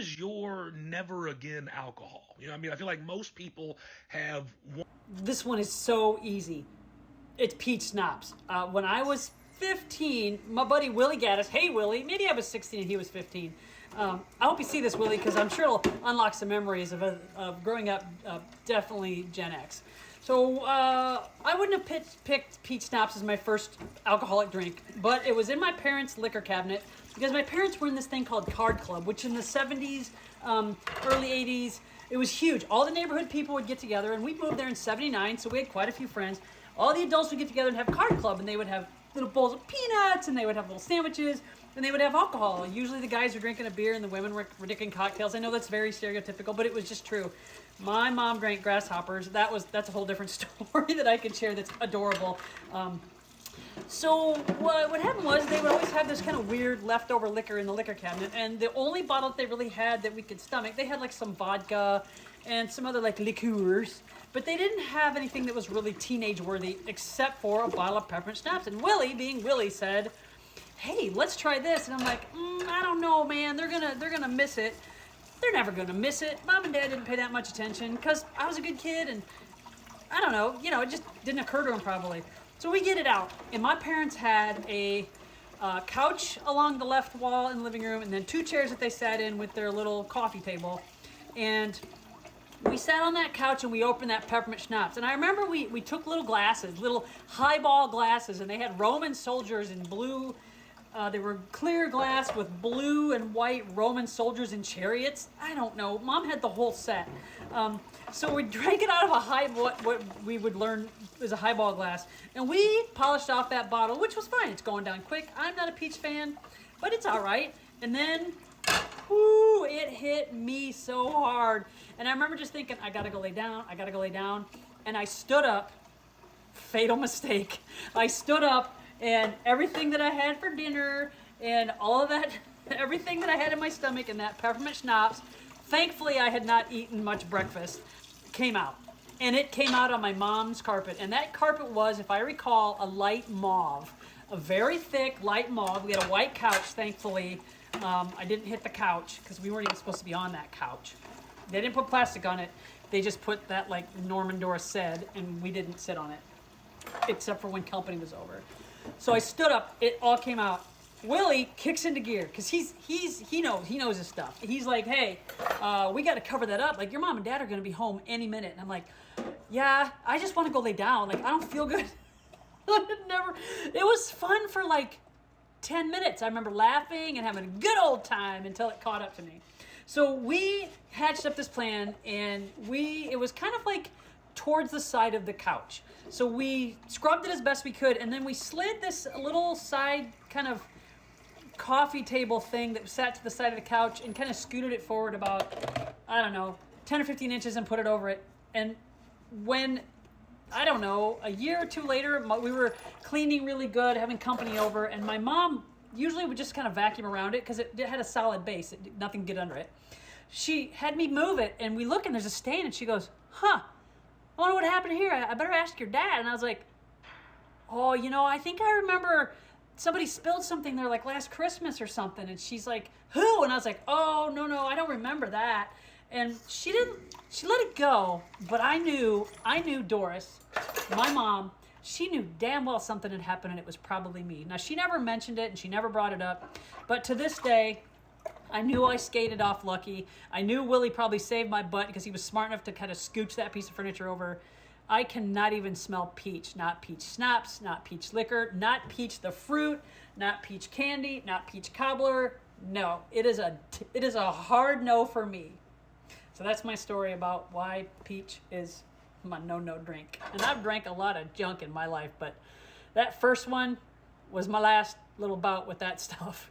is your never again alcohol? You know, I mean, I feel like most people have one. This one is so easy. It's peach schnapps. When I was 15, my buddy Willie Gaddis, hey Willie, maybe I was 16 and he was 15. I hope you see this, Willie, because I'm sure it'll unlock some memories of growing up, definitely Gen X. So I wouldn't have picked peach schnapps as my first alcoholic drink, but it was in my parents' liquor cabinet because my parents were in this thing called Card Club, which in the 70s, early 80s, it was huge. All the neighborhood people would get together, and we moved there in 79, so we had quite a few friends. All the adults would get together and have Card Club, and they would have little bowls of peanuts, and they would have little sandwiches, and they would have alcohol. Usually the guys were drinking a beer, and the women were drinking cocktails. I know that's very stereotypical, but it was just true. My mom drank grasshoppers. That's a whole different story that I could share that's adorable. So what happened was they would always have this kind of weird leftover liquor in the liquor cabinet, and the only bottle that they really had that we could stomach, they had like some vodka and some other like liqueurs, but they didn't have anything that was really teenage worthy except for a bottle of peppermint schnapps. And Willie, being Willie, said, "Hey, let's try this." And I'm like, I don't know, man. They're gonna miss it. They're never gonna miss it. Mom and Dad didn't pay that much attention because I was a good kid, and I don't know, it just didn't occur to them probably. So we get it out, and my parents had a couch along the left wall in the living room, and then two chairs that they sat in with their little coffee table. And we sat on that couch and we opened that peppermint schnapps. And I remember we took little glasses, little highball glasses, and they had Roman soldiers in blue. They were clear glass with blue and white Roman soldiers in chariots. I don't know. Mom had the whole set. So we drank it out of what we would learn is a highball glass. And we polished off that bottle, which was fine. It's going down quick. I'm not a peach fan, but it's all right. And then, whoo, it hit me so hard. And I remember just thinking, I got to go lay down. I got to go lay down. And I stood up. Fatal mistake. I stood up. And everything that I had for dinner and all of that, everything that I had in my stomach and that peppermint schnapps, thankfully I had not eaten much breakfast, came out. And it came out on my mom's carpet. And that carpet was, if I recall, a light mauve, a very thick light mauve. We had a white couch, thankfully. I didn't hit the couch because we weren't even supposed to be on that couch. They didn't put plastic on it. They just put that, like Norman Doris said, and we didn't sit on it, except for when company was over. So I stood up. It all came out. Willie kicks into gear because he knows his stuff. He's like, "Hey, we got to cover that up. Like your mom and dad are going to be home any minute." And I'm like, "Yeah, I just want to go lay down. Like I don't feel good." It was fun for like 10 minutes. I remember laughing and having a good old time until it caught up to me. So we hatched up this plan, and it was kind of like towards the side of the couch. So we scrubbed it as best we could, and then we slid this little side kind of coffee table thing that sat to the side of the couch and kind of scooted it forward about, I don't know, 10 or 15 inches and put it over it. And when, I don't know, a year or two later, we were cleaning really good, having company over, and my mom usually would just kind of vacuum around it because it had a solid base. Nothing could get under it. She had me move it, and we look, and there's a stain, and she goes, "Huh, I wonder what happened here. I better ask your dad." And I was like, "Oh, I think I remember somebody spilled something there like last Christmas or something." And she's like, "Who?" And I was like, "Oh, no, I don't remember that." And she let it go. But I knew Doris, my mom, she knew damn well something had happened, and it was probably me. Now, she never mentioned it and she never brought it up. But to this day, I knew I skated off lucky. I knew Willie probably saved my butt because he was smart enough to kind of scooch that piece of furniture over. I cannot even smell peach. Not peach schnapps, not peach liquor, not peach the fruit, not peach candy, not peach cobbler. No, it is a hard no for me. So that's my story about why peach is my no drink. And I've drank a lot of junk in my life, but that first one was my last little bout with that stuff.